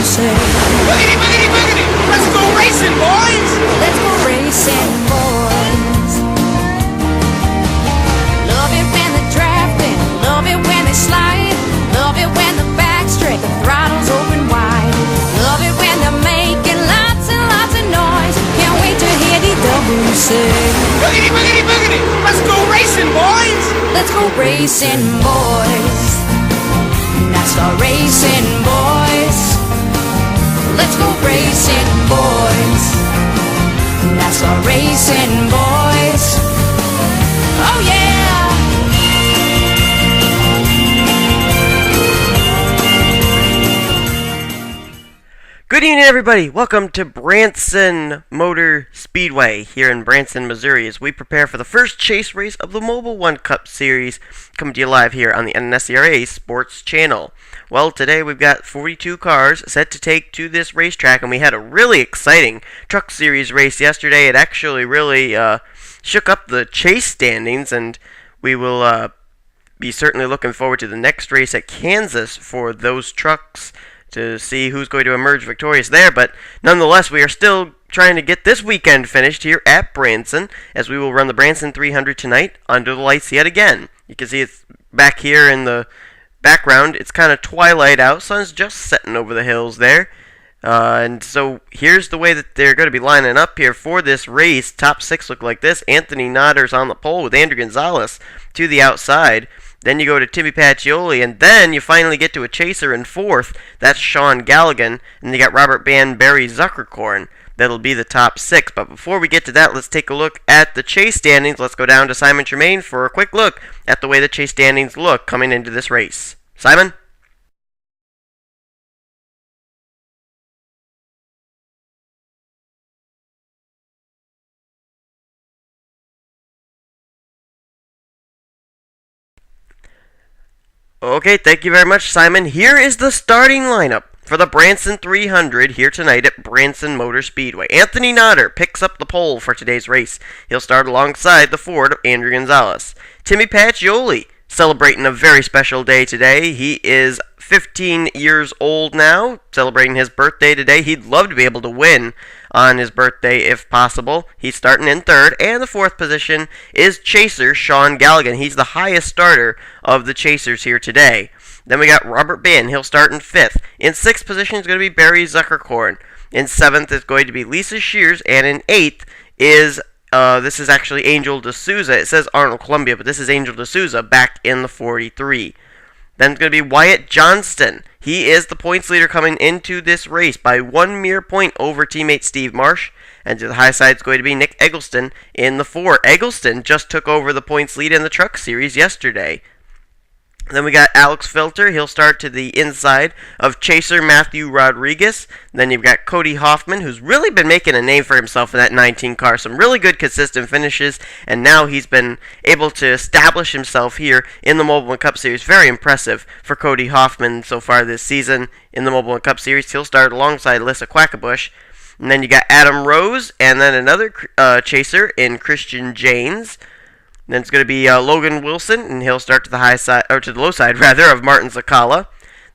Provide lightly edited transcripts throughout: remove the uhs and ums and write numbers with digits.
say. Boogity, boogity, boogity! Let's go racing, boys! Let's go racing, boys. Love it when they're drafting, love it when they slide, love it when the back's straight, the throttle's open wide. Love it when they're making lots and lots of noise. Can't wait to hear the W say. Boogity, boogity, boogity! Let's go racing, boys! Let's go racing, boys. NASCAR racing, boys. Let's go racing, boys. NASCAR racing, boys. Oh yeah! Good evening, everybody. Welcome to Branson Motor Speedway here in Branson, Missouri, as we prepare for the first chase race of the Mobil 1 Cup Series, coming to you live here on the NNSCRA Sports Channel. Well, today we've got 42 cars set to take to this racetrack, and we had a really exciting Truck Series race yesterday. It actually really shook up the chase standings, and we will be certainly looking forward to the next race at Kansas for those trucks to see who's going to emerge victorious there. But nonetheless, we are still trying to get this weekend finished here at Branson, as we will run the Branson 300 tonight under the lights yet again. You can see it's back here in the background. It's kind of twilight out. Sun's just setting over the hills there. And so here's the way that they're going to be lining up here for this race. Top six look like this. Anthony Notter's on the pole with Andrew Gonzalez to the outside. Then you go to Timmy Pacioli, and then you finally get to a chaser in fourth. That's Sean Galligan, and you got Robert Band, Barry Zuckerkorn. That'll be the top six. But before we get to that, let's take a look at the chase standings. Let's go down to Simon Tremaine for a quick look at the way the chase standings look coming into this race. Simon? Okay, thank you very much, Simon. Here is the starting lineup for the Branson 300 here tonight at Branson Motor Speedway. Anthony Notter picks up the pole for today's race. He'll start alongside the Ford of Andrew Gonzalez. Timmy Pacioli celebrating a very special day today. He is 15 years old now, celebrating his birthday today. He'd love to be able to win on his birthday if possible. He's starting in third, and the fourth position is chaser Sean Galligan. He's the highest starter of the chasers here today. Then we got Robert Band. He'll start in fifth. In sixth position is going to be Barry Zuckerkorn. In seventh is going to be Lisa Shears, and in eighth is this is actually Angel D'Souza. It says Arnold Columbia, but this is Angel D'Souza back in the 43. Then it's going to be Wyatt Johnston. He is the points leader coming into this race by one mere point over teammate Steve Marsh. And to the high side is going to be Nick Eggleston in the 4. Eggleston just took over the points lead in the Truck Series yesterday. Then we got Alex Filter. He'll start to the inside of chaser Matthew Rodriguez. Then you've got Cody Hoffman, who's really been making a name for himself in that 19 car. Some really good consistent finishes, and now he's been able to establish himself here in the Mobil 1 Cup Series. Very impressive for Cody Hoffman so far this season in the Mobil 1 Cup Series. He'll start alongside Alyssa Quackenbush. And then you got Adam Rose, and then another chaser in Christian Janes. Then it's going to be Logan Wilson, and he'll start to the high side, or to the low side rather, of Martin Zakala.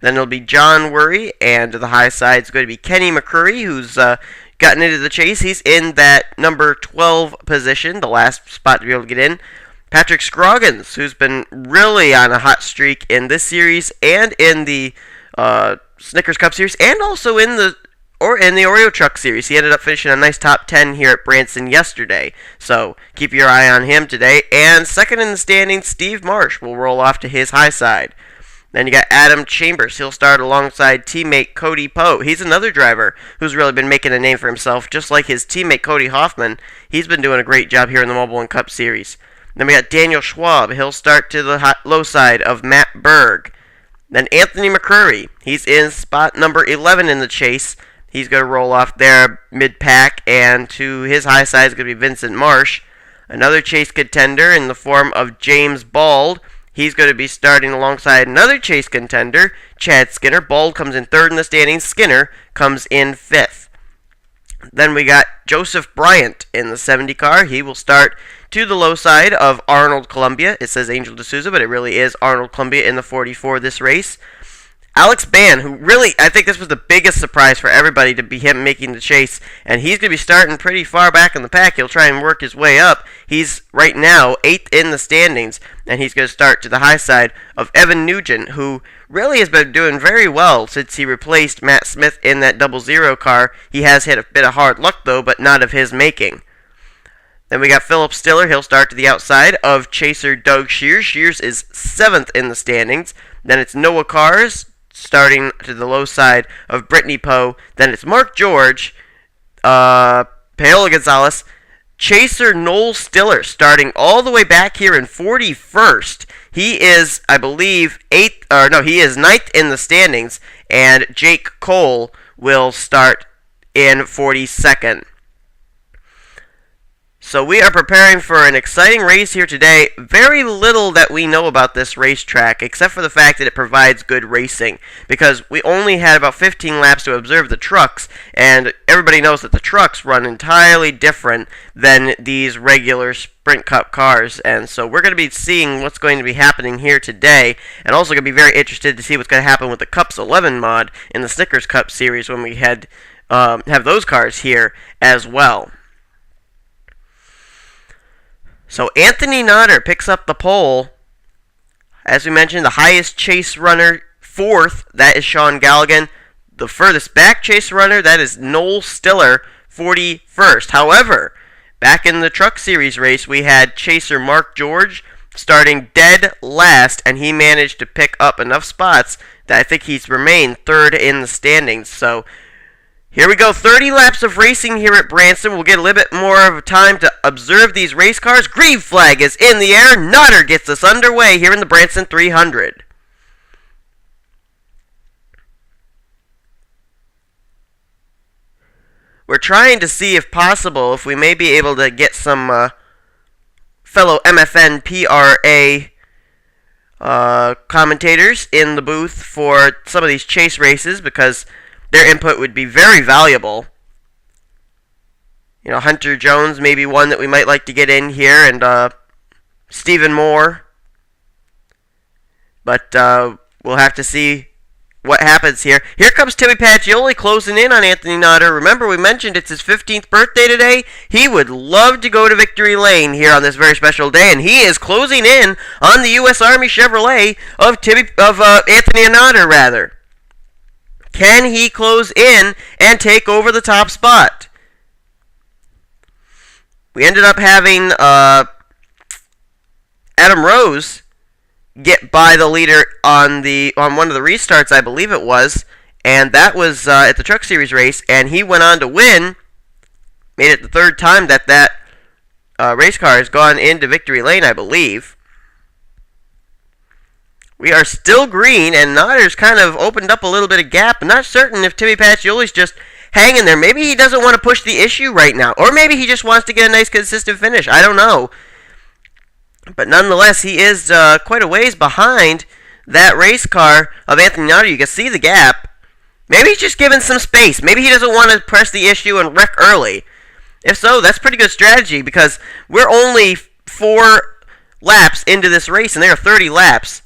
Then it'll be John Worry, and to the high side it's going to be Kenny McCurry, who's gotten into the chase. He's in that number 12 position, the last spot to be able to get in. Patrick Scroggins, who's been really on a hot streak in this series and in the Snickers Cup Series, and also in the Oreo Truck Series. He ended up finishing a nice top 10 here at Branson yesterday. So keep your eye on him today. And second in the standings, Steve Marsh will roll off to his high side. Then you got Adam Chambers. He'll start alongside teammate Cody Poe. He's another driver who's really been making a name for himself, just like his teammate Cody Hoffman. He's been doing a great job here in the Mobil 1 Cup Series. Then we got Daniel Schwab. He'll start to the low side of Matt Berg. Then Anthony McCurry. He's in spot number 11 in the chase. He's going to roll off there mid-pack, and to his high side is going to be Vincent Marsh. Another chase contender in the form of James Bald. He's going to be starting alongside another chase contender, Chad Skinner. Bald comes in third in the standings. Skinner comes in fifth. Then we got Joseph Bryant in the 70 car. He will start to the low side of Arnold Columbia. It says Angel D'Souza, but it really is Arnold Columbia in the 44 this race. Alex Ban, who really, I think this was the biggest surprise for everybody to be him making the chase, and he's going to be starting pretty far back in the pack. He'll try and work his way up. He's right now 8th in the standings, and he's going to start to the high side of Evan Nugent, who really has been doing very well since he replaced Matt Smith in that 00 car. He has hit a bit of hard luck, though, but not of his making. Then we got Philip Stiller. He'll start to the outside of Chaser Doug Shears. Shears is 7th in the standings. Then it's Noah Cars starting to the low side of Brittany Poe. Then it's Mark George, Paola Gonzalez, Chaser Noel Stiller starting all the way back here in 41st. He is, I believe, he is 9th in the standings, and Jake Cole will start in 42nd. So we are preparing for an exciting race here today. Very little that we know about this racetrack, except for the fact that it provides good racing, because we only had about 15 laps to observe the trucks, and everybody knows that the trucks run entirely different than these regular Sprint Cup cars, and so we're going to be seeing what's going to be happening here today, and also going to be very interested to see what's going to happen with the Cups 11 mod in the Snickers Cup series when we have those cars here as well. So Anthony Nodder picks up the pole. As we mentioned, the highest chase runner, 4th, that is Sean Galligan. The furthest back chase runner, that is Noel Stiller, 41st. However, back in the Truck Series race, we had chaser Mark George starting dead last, and he managed to pick up enough spots that I think he's remained 3rd in the standings. So here we go, 30 laps of racing here at Branson. We'll get a little bit more of time to observe these race cars. Green flag is in the air. Nodder gets us underway here in the Branson 300. We're trying to see if possible, if we may be able to get some fellow MFN PRA commentators in the booth for some of these chase races, because their input would be very valuable. You know, Hunter Jones may be one that we might like to get in here, and Stephen Moore. But we'll have to see what happens here. Here comes Timmy Pacioli closing in on Anthony Nodder. Remember, we mentioned it's his 15th birthday today. He would love to go to Victory Lane here on this very special day, and he is closing in on the U.S. Army Chevrolet of Anthony Nodder, rather. Can he close in and take over the top spot? We ended up having Adam Rose get by the leader on one of the restarts, I believe it was, and that was at the Truck Series race, and he went on to win. Made it the 3rd time that race car has gone into Victory Lane, I believe. We are still green, and Nodder's kind of opened up a little bit of gap. I'm not certain if Timmy Pacioli's just hanging there. Maybe he doesn't want to push the issue right now, or maybe he just wants to get a nice, consistent finish. I don't know. But nonetheless, he is quite a ways behind that race car of Anthony Nodder. You can see the gap. Maybe he's just giving some space. Maybe he doesn't want to press the issue and wreck early. If so, that's pretty good strategy, because we're only 4 laps into this race, and there are 30 laps.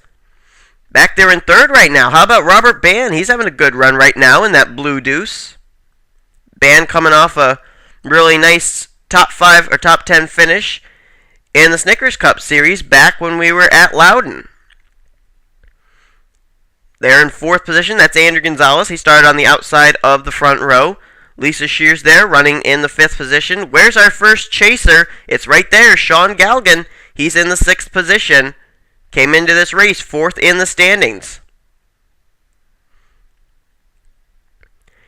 Back there in 3rd right now. How about Robert Ban? He's having a good run right now in that Blue Deuce. Ban coming off a really nice top 5 or top 10 finish in the Snickers Cup Series back when we were at Loudon. There in 4th position, that's Andrew Gonzalez. He started on the outside of the front row. Lisa Shears there running in the 5th position. Where's our first chaser? It's right there, Sean Galgan. He's in the 6th position. Came into this race 4th in the standings.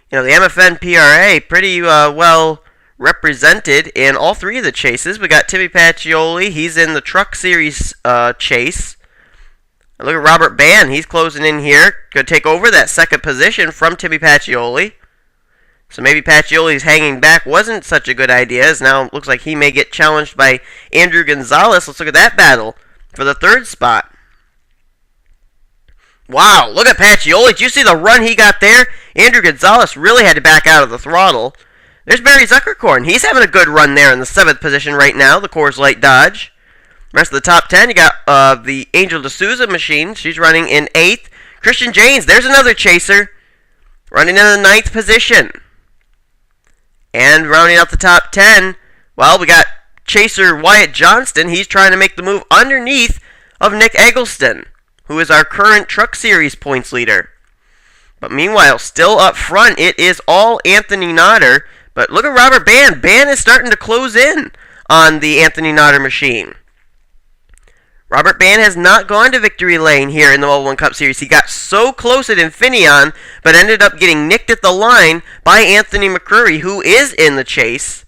You know, the MFN PRA pretty well represented in all 3 of the chases. We got Timmy Pacioli. He's in the Truck Series chase. And look at Robert Ban. He's closing in here. Going to take over that 2nd position from Timmy Pacioli. So maybe Pacioli's hanging back wasn't such a good idea, as now it looks like he may get challenged by Andrew Gonzalez. Let's look at that battle for the 3rd spot. Wow, look at Pacioli. Did you see the run he got there? Andrew Gonzalez really had to back out of the throttle. There's Barry Zuckerkorn. He's having a good run there in the 7th position right now, the Coors Light Dodge. Rest of the top 10, you got the Angel D'Souza machine. She's running in 8th. Christian Janes, there's another chaser, running in the 9th position. And rounding out the top 10, well, we got chaser Wyatt Johnston. He's trying to make the move underneath of Nick Eggleston, who is our current Truck Series points leader. But meanwhile, still up front, it is all Anthony Nodder. But look at Robert Bann. Bann is starting to close in on the Anthony Nodder machine. Robert Bann has not gone to victory lane here in the Mobil 1 Cup Series. He got so close at Infineon, but ended up getting nicked at the line by Anthony McCurry, who is in the chase.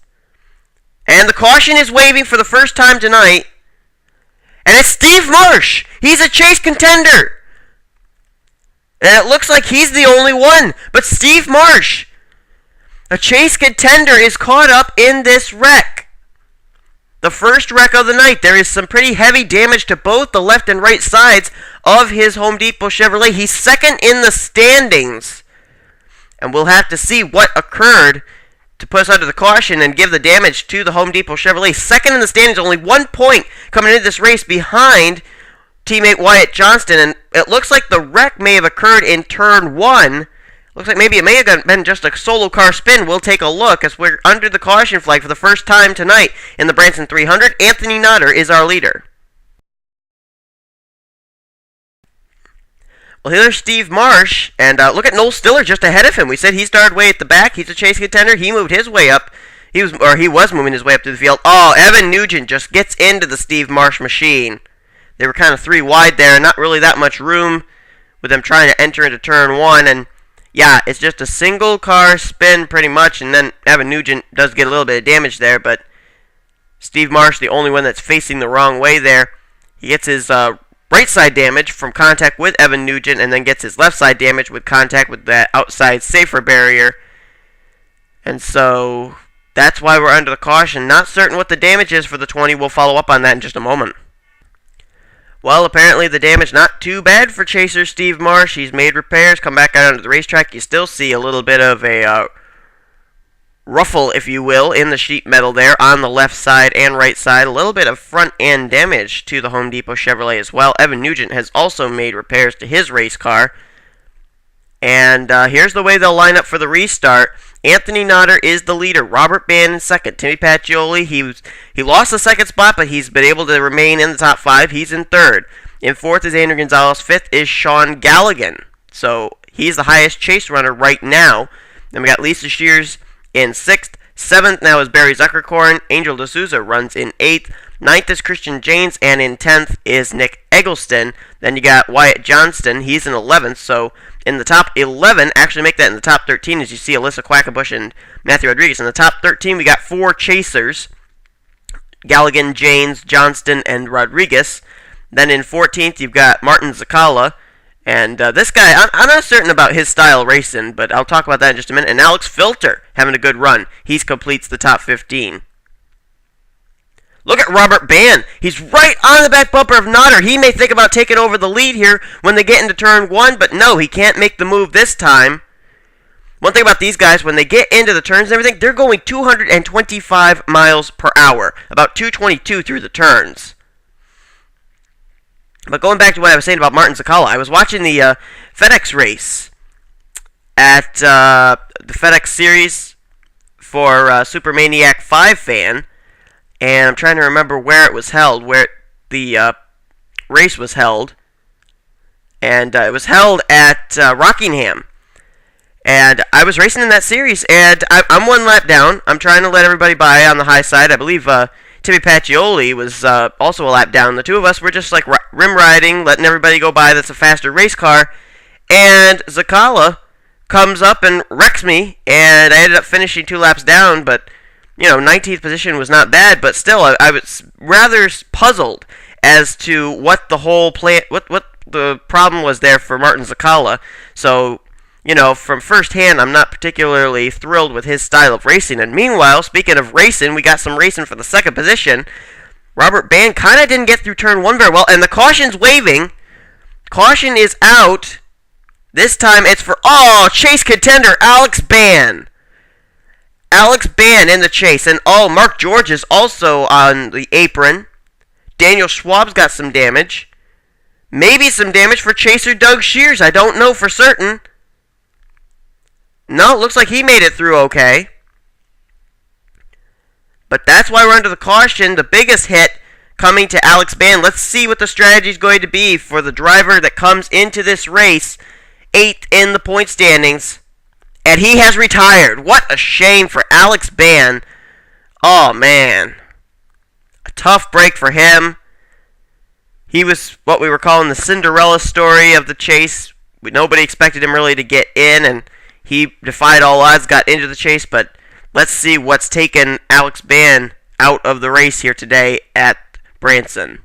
And the caution is waving for the first time tonight. And it's Steve Marsh. He's a chase contender. And it looks like he's the only one. But Steve Marsh, a chase contender, is caught up in this wreck. The first wreck of the night. There is some pretty heavy damage to both the left and right sides of his Home Depot Chevrolet. He's second in the standings. And we'll have to see what occurred to put us under the caution and give the damage to the Home Depot Chevrolet. Second in the standings, only 1 point coming into this race behind teammate Wyatt Johnston. And it looks like the wreck may have occurred in turn 1. Looks like maybe it may have been just a solo car spin. We'll take a look as we're under the caution flag for the first time tonight in the Branson 300. Anthony Nodder is our leader. Well, here's Steve Marsh, and look at Noel Stiller just ahead of him. We said he started way at the back. He's a chase contender. He moved his way up. He was moving his way up to the field. Oh, Evan Nugent just gets into the Steve Marsh machine. They were kind of 3 wide there, not really that much room with them trying to enter into turn 1. And yeah, it's just a single car spin pretty much, and then Evan Nugent does get a little bit of damage there, but Steve Marsh, the only one that's facing the wrong way there. He gets his right side damage from contact with Evan Nugent, and then gets his left side damage with contact with that outside safer barrier. And so that's why we're under the caution. Not certain what the damage is for the 20. We'll follow up on that in just a moment. Well, apparently the damage not too bad for chaser Steve Marsh. He's made repairs, come back out onto the racetrack. You still see a little bit of a ruffle, if you will, in the sheet metal there on the left side and right side. A little bit of front end damage to the Home Depot Chevrolet as well. Evan Nugent has also made repairs to his race car. And here's the way they'll line up for the restart. Anthony Nodder is the leader. Robert Bann in second. Timmy Pacioli, he lost the second spot, but he's been able to remain in the top 5. He's in third. In fourth is Andrew Gonzalez. Fifth is Sean Galligan. So he's the highest chase runner right now. Then we got Lisa Shears in 6th. 7th now is Barry Zuckerkorn. Angel D'Souza runs in 8th. 9th is Christian Janes, and in 10th is Nick Eggleston. Then you got Wyatt Johnston. He's in 11th, so in the top 11, actually make that in the top 13, as you see Alyssa Quackenbush and Matthew Rodriguez. In the top 13, we got 4 chasers. Galligan, Janes, Johnston, and Rodriguez. Then in 14th, you've got Martin Zakala. And this guy, I'm not certain about his style racing, but I'll talk about that in just a minute. And Alex Filter having a good run. He completes the top 15. Look at Robert Bann. He's right on the back bumper of Nodder. He may think about taking over the lead here when they get into turn 1, but no, he can't make the move this time. One thing about these guys, when they get into the turns and everything, they're going 225 miles per hour. About 222 through the turns. But going back to what I was saying about Martin Zakala, I was watching the FedEx race at the FedEx Series for Supermaniac 5 fan, and I'm trying to remember where it was held, where the race was held, and it was held at Rockingham. And I was racing in that series, and I'm 1 lap down. I'm trying to let everybody by on the high side. I believe Timmy Pacioli was also a lap down. The two of us were just like rim riding, letting everybody go by that's a faster race car. And Zakala comes up and wrecks me, and I ended up finishing 2 laps down. But, 19th position was not bad, but still, I was rather puzzled as to what the whole what the problem was there for Martin Zakala. So, from first hand, I'm not particularly thrilled with his style of racing. And meanwhile, speaking of racing, we got some racing for the second position. Robert Bann kind of didn't get through turn 1 very well, and the caution's waving. Caution is out. This time it's for, chase contender Alex Bann. Alex Bann in the chase. And, Mark George is also on the apron. Daniel Schwab's got some damage. Maybe some damage for chaser Doug Shears. I don't know for certain. No, it looks like he made it through okay. But that's why we're under the caution. The biggest hit coming to Alex Band. Let's see what the strategy is going to be for the driver that comes into this race 8th in the point standings. And he has retired. What a shame for Alex Band. Oh, man. A tough break for him. He was what we were calling the Cinderella story of the chase. Nobody expected him really to get in, and he defied all odds, got into the chase. But let's see what's taken Alex Band out of the race here today at Branson.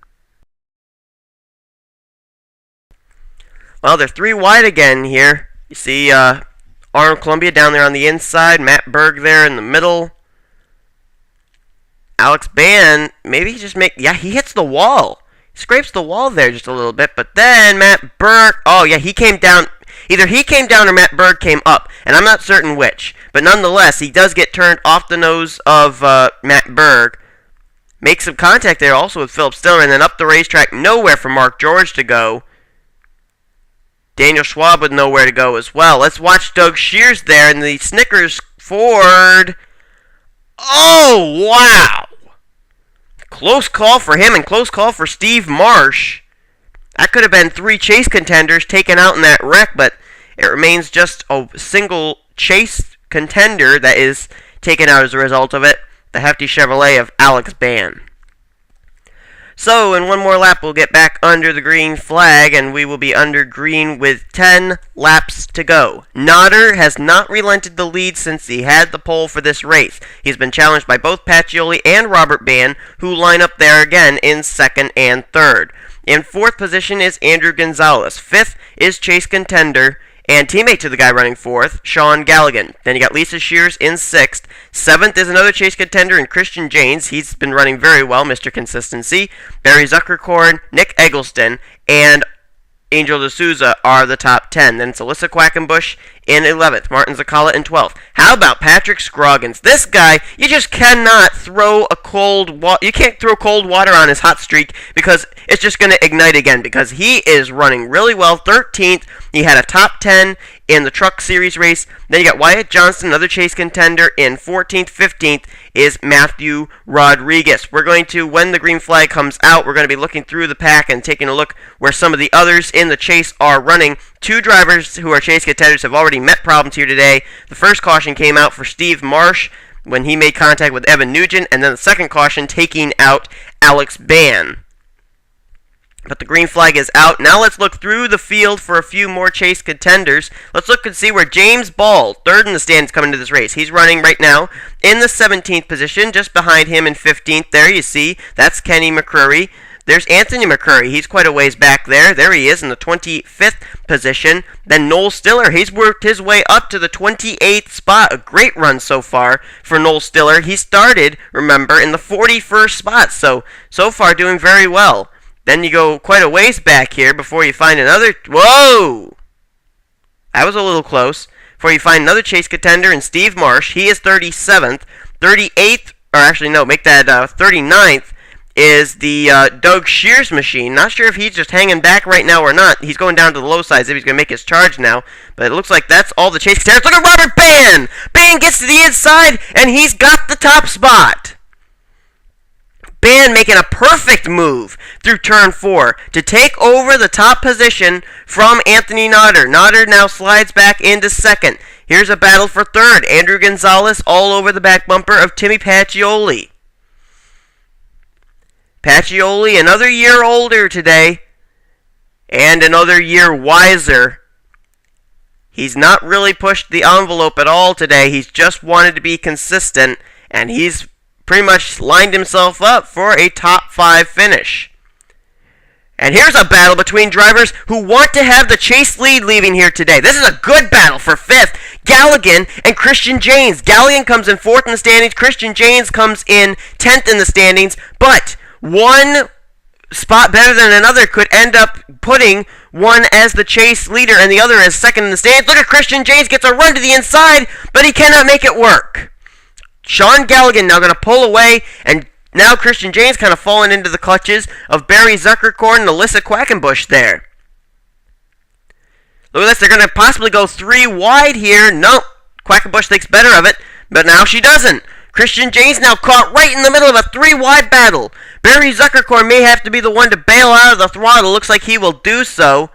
Well, they're 3 wide again here. You see Arnold Columbia down there on the inside, Matt Berg there in the middle. Alex Band, maybe he just he hits the wall. Scrapes the wall there just a little bit, but then Matt Berg, oh yeah, he came down. Either he came down or Matt Berg came up, and I'm not certain which. But nonetheless, he does get turned off the nose of Matt Berg. Makes some contact there also with Philip Stiller, and then up the racetrack, nowhere for Mark George to go. Daniel Schwab with nowhere to go as well. Let's watch Doug Shears there in the Snickers Ford. Oh, wow! Close call for him and close call for Steve Marsh. That could have been 3 chase contenders taken out in that wreck, but it remains just a single chase contender that is taken out as a result of it. The hefty Chevrolet of Alex Band. So, in one more lap, we'll get back under the green flag, and we will be under green with 10 laps to go. Nodder has not relented the lead since he had the pole for this race. He's been challenged by both Pacioli and Robert Band, who line up there again in 2nd and 3rd. In 4th position is Andrew Gonzalez. 5th is chase contender and teammate to the guy running 4th, Sean Galligan. Then you got Lisa Shears in 6th. 7th is another chase contender and Christian Janes. He's been running very well, Mr. Consistency. Barry Zuckerkorn, Nick Eggleston, and Angel D'Souza are the top 10. Then it's Alyssa Quackenbush in 11th. Martin Zakala in 12th. How about Patrick Scroggins? This guy, you just cannot throw you can't throw cold water on his hot streak because it's just going to ignite again because he is running really well. 13th. He had a top 10 in the Truck Series race. Then you got Wyatt Johnston, another chase contender, in 14th. 15th is Matthew Rodriguez. We're going to, when the green flag comes out, we're going to be looking through the pack and taking a look where some of the others in the chase are running. 2 drivers who are chase contenders have already met problems here today. The first caution came out for Steve Marsh when he made contact with Evan Nugent, and then the second caution taking out Alex Band. But the green flag is out. Now let's look through the field for a few more chase contenders. Let's look and see where James Ball, 3rd in the standings coming into this race. He's running right now in the 17th position. Just behind him in 15th there you see. That's Kenny McCreary. There's Anthony McCurry. He's quite a ways back there. There he is in the 25th position. Then Noel Stiller. He's worked his way up to the 28th spot. A great run so far for Noel Stiller. He started, remember, in the 41st spot. So far doing very well. Then you go quite a ways back here before you find another... Whoa! That was a little close. Before you find another chase contender in Steve Marsh. He is 37th. 38th, or actually no, make that 39th, is the Doug Shears machine. Not sure if he's just hanging back right now or not. He's going down to the low side if he's going to make his charge now. But it looks like that's all the chase contenders. Look at Robert Band! Band gets to the inside, and he's got the top spot. Band making a perfect move through turn 4 to take over the top position from Anthony Nodder. Nodder now slides back into 2nd. Here's a battle for 3rd. Andrew Gonzalez all over the back bumper of Timmy Pacioli. Pacioli, another year older today, and another year wiser. He's not really pushed the envelope at all today. He's just wanted to be consistent, and he's pretty much lined himself up for a top 5 finish. And here's a battle between drivers who want to have the chase lead leaving here today. This is a good battle for 5th. Galligan and Christian Janes. Galligan comes in 4th in the standings. Christian Janes comes in 10th in the standings. But one spot better than another could end up putting one as the chase leader and the other as 2nd in the standings. Look at Christian Janes gets a run to the inside, but he cannot make it work. Sean Galligan now going to pull away and now Christian James kind of fallen into the clutches of Barry Zuckerkorn and Alyssa Quackenbush there. Look at this. They're going to possibly go 3 wide here. Nope. Quackenbush thinks better of it, but now she doesn't. Christian James now caught right in the middle of a 3 wide battle. Barry Zuckerkorn may have to be the one to bail out of the throttle. Looks like he will do so.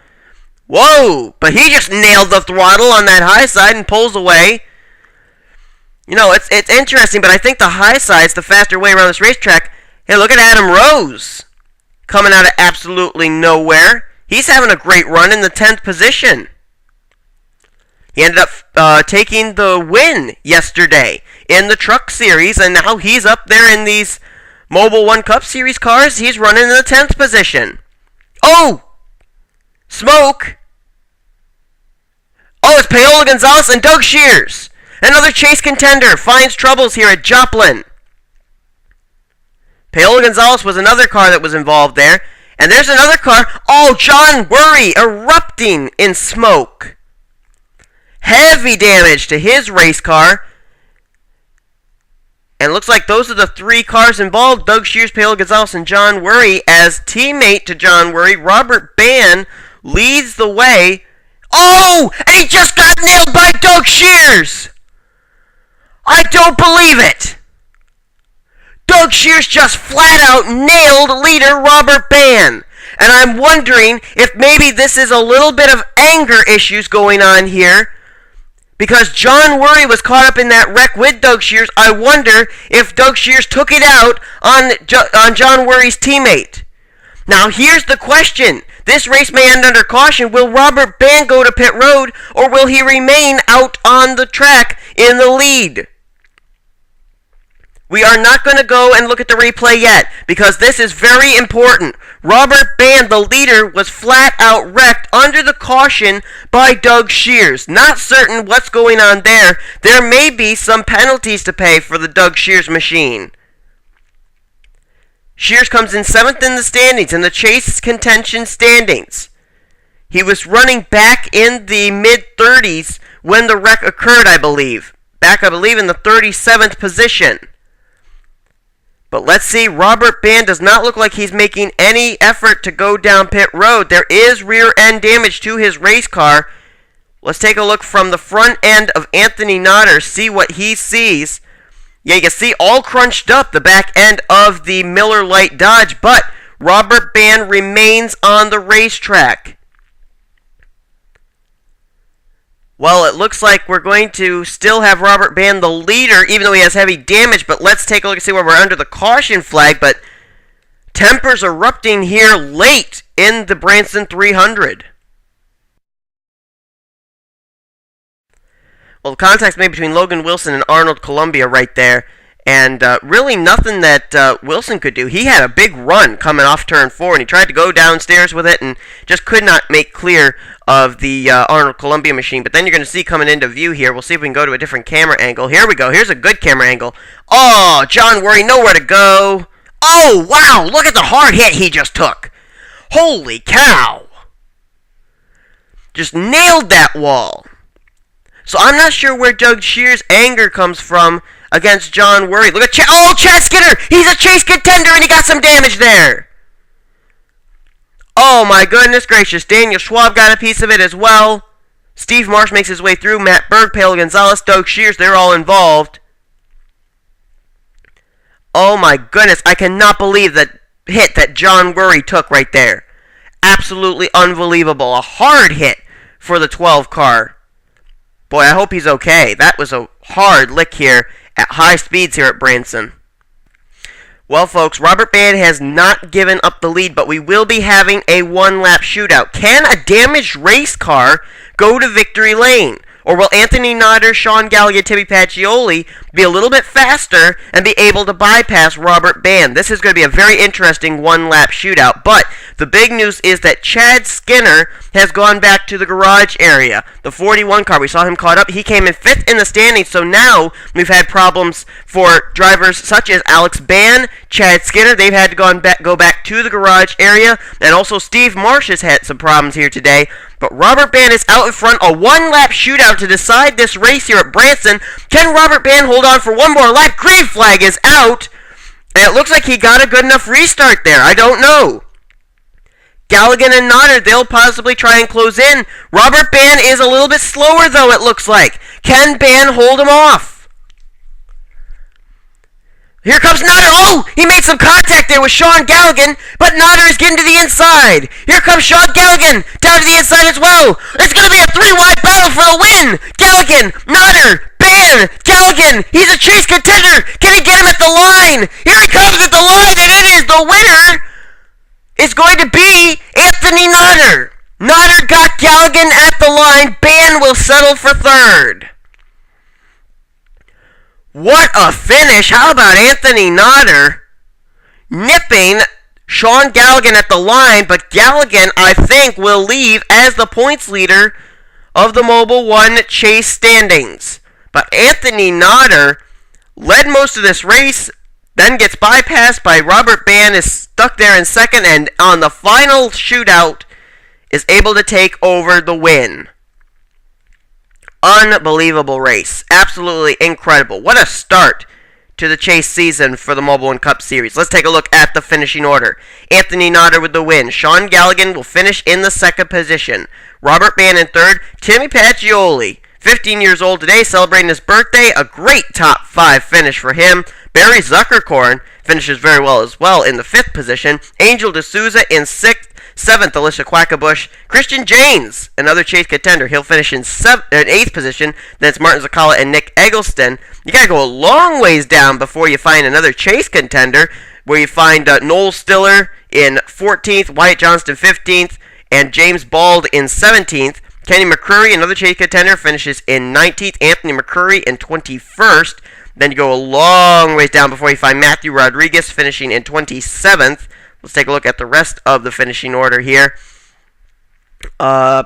Whoa! But he just nailed the throttle on that high side and pulls away. You know, it's interesting, but I think the high side's the faster way around this racetrack. Hey, look at Adam Rose coming out of absolutely nowhere. He's having a great run in the 10th position. He ended up taking the win yesterday in the Truck Series, and now he's up there in these Mobil 1 Cup Series cars. He's running in the 10th position. Oh! Smoke! Oh, it's Paola Gonzalez and Doug Shears. Another chase contender finds troubles here at Joplin. Paola Gonzalez was another car that was involved there. And there's another car. Oh, John Worry erupting in smoke. Heavy damage to his race car. And looks like those are the 3 cars involved. Doug Shears, Paola Gonzalez, and John Worry. As teammate to John Worry, Robert Bann leads the way. Oh! And he just got nailed by Doug Shears! I don't believe it! Doug Shears just flat out nailed leader Robert Bann. And I'm wondering if maybe this is a little bit of anger issues going on here. Because John Worry was caught up in that wreck with Doug Shears. I wonder if Doug Shears took it out on John Worry's teammate. Now here's the question. This race may end under caution. Will Robert Bann go to pit road, or will he remain out on the track in the lead? We are not going to go and look at the replay yet, because this is very important. Robert Bann, the leader, was flat out wrecked under the caution by Doug Shears. Not certain what's going on there. There may be some penalties to pay for the Doug Shears machine. Shears comes in 7th in the standings, in the chase contention standings. He was running back in the mid-30s when the wreck occurred, I believe. Back, I believe, in the 37th position. But let's see, Robert Bann does not look like he's making any effort to go down pit road. There is rear end damage to his race car. Let's take a look from the front end of Anthony Nodder, see what he sees. Yeah, you can see all crunched up the back end of the Miller Lite Dodge, but Robert Bann remains on the racetrack. Well, it looks like we're going to still have Robert Bann the leader, even though he has heavy damage. But let's take a look and see where we're under the caution flag. But tempers erupting here late in the Branson 300. Well, the contact's made between Logan Wilson and Arnold Columbia right there. And really nothing that Wilson could do. He had a big run coming off turn 4, and he tried to go downstairs with it and just could not make clear of the Arnold Columbia machine. But then you're going to see coming into view here. We'll see if we can go to a different camera angle. Here we go. Here's a good camera angle. Oh, John Worry, nowhere to go. Oh, wow, look at the hard hit he just took. Holy cow. Just nailed that wall. So I'm not sure where Doug Shears' anger comes from against John Worry. Look at Chad Skinner! He's a chase contender and he got some damage there! Oh my goodness gracious. Daniel Schwab got a piece of it as well. Steve Marsh makes his way through. Matt Berg, Paola Gonzalez, Doug Shears, they're all involved. Oh my goodness. I cannot believe that hit that John Worry took right there. Absolutely unbelievable. A hard hit for the 12 car. Boy, I hope he's okay. That was a hard lick here at high speeds here at Branson. Well, folks, Robert Bann has not given up the lead, but we will be having a one-lap shootout. Can a damaged race car go to victory lane? Or will Anthony Nodder, Sean Gallagher, Timmy Pacioli be a little bit faster and be able to bypass Robert Bann? This is going to be a very interesting one-lap shootout. But the big news is that Chad Skinner has gone back to the garage area. The 41 car, we saw him caught up. He came in 5th in the standings, so now we've had problems for drivers such as Alex Bann, Chad Skinner. They've had to go back to the garage area. And also Steve Marsh has had some problems here today. But Robert Bann is out in front, a one-lap shootout to decide this race here at Branson. Can Robert Bann hold on for one more lap? Green flag is out. And it looks like he got a good enough restart there. I don't know. Galligan and Nodder, they'll possibly try and close in. Robert Ban is a little bit slower, though, it looks like. Can Ban hold him off? Here comes Nodder. Oh, he made some contact there with Sean Galligan, but Nodder is getting to the inside. Here comes Sean Galligan, down to the inside as well. It's going to be a three-wide battle for the win. Galligan, Nodder, Ban, Galligan. He's a chase contender. Can he get him at the line? Here he comes at the line, and it is the winner. Is going to be Anthony Nodder. Nodder got Galligan at the line. Ban will settle for third. What a finish. How about Anthony Nodder nipping Sean Galligan at the line, but Galligan, I think, will leave as the points leader of the Mobil 1 chase standings. But Anthony Nodder led most of this race, then gets bypassed by Robert Ban, is stuck there in second, and on the final shootout is able to take over the win. Unbelievable race. Absolutely incredible. What a start to the chase season for the Mobil 1 Cup Series. Let's take a look at the finishing order. Anthony Nodder with the win. Sean Galligan will finish in the second position. Robert Ban in third. Timmy Pacioli, 15 years old today, celebrating his birthday. A great top 5 finish for him. Barry Zuckerkorn finishes very well as well in the 5th position. Angel D'Souza in 6th. 7th, Alicia Quackabush. Christian Janes, another chase contender. He'll finish in 8th position. Then it's Martin Zakala and Nick Eggleston. You gotta go a long ways down before you find another chase contender, where you find Noel Stiller in 14th, Wyatt Johnston 15th, and James Bald in 17th. Kenny McCreary, another chase contender, finishes in 19th. Anthony McCreary in 21st. Then you go a long ways down before you find Matthew Rodriguez finishing in 27th. Let's take a look at the rest of the finishing order here. Quickly,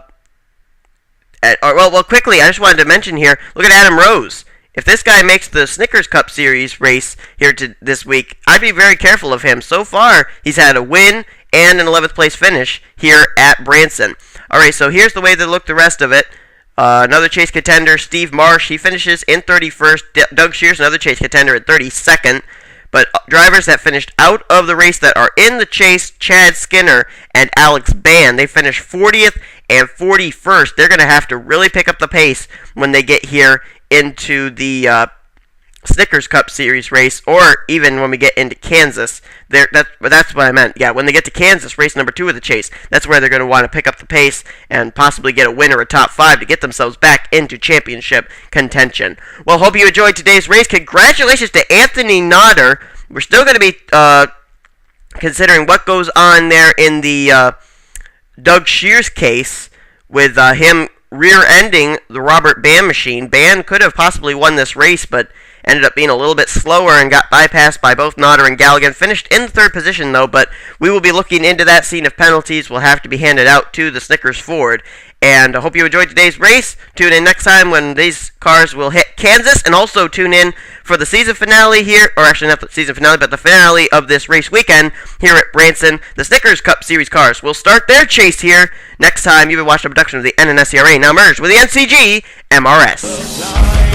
I just wanted to mention here, look at Adam Rose. If this guy makes the Snickers Cup Series race here this week, I'd be very careful of him. So far, he's had a win and an 11th place finish here at Branson. All right, so here's the way they look the rest of it. Another chase contender, Steve Marsh, he finishes in 31st. Doug Shears, another chase contender, at 32nd. But drivers that finished out of the race that are in the chase, Chad Skinner and Alex Ban, they finished 40th and 41st. They're going to have to really pick up the pace when they get here into the Snickers Cup Series race, or even when we get into Kansas. That's what I meant. Yeah, when they get to Kansas, race number 2 of the chase, that's where they're going to want to pick up the pace and possibly get a win or a top 5 to get themselves back into championship contention. Well, hope you enjoyed today's race. Congratulations to Anthony Nodder. We're still going to be considering what goes on there in the Doug Shears case with him rear-ending the Robert Ban machine. Ban could have possibly won this race, but ended up being a little bit slower and got bypassed by both Nodder and Galligan. Finished in the 3rd position, though, but we will be looking into that, seeing if penalties will have to be handed out to the Snickers Ford. And I hope you enjoyed today's race. Tune in next time when these cars will hit Kansas, and also tune in for the season finale here, or actually not the season finale, but the finale of this race weekend here at Branson. The Snickers Cup Series cars will start their chase here next time. You've been watching a production of the NNSCRA, now merged with the NCG MRS.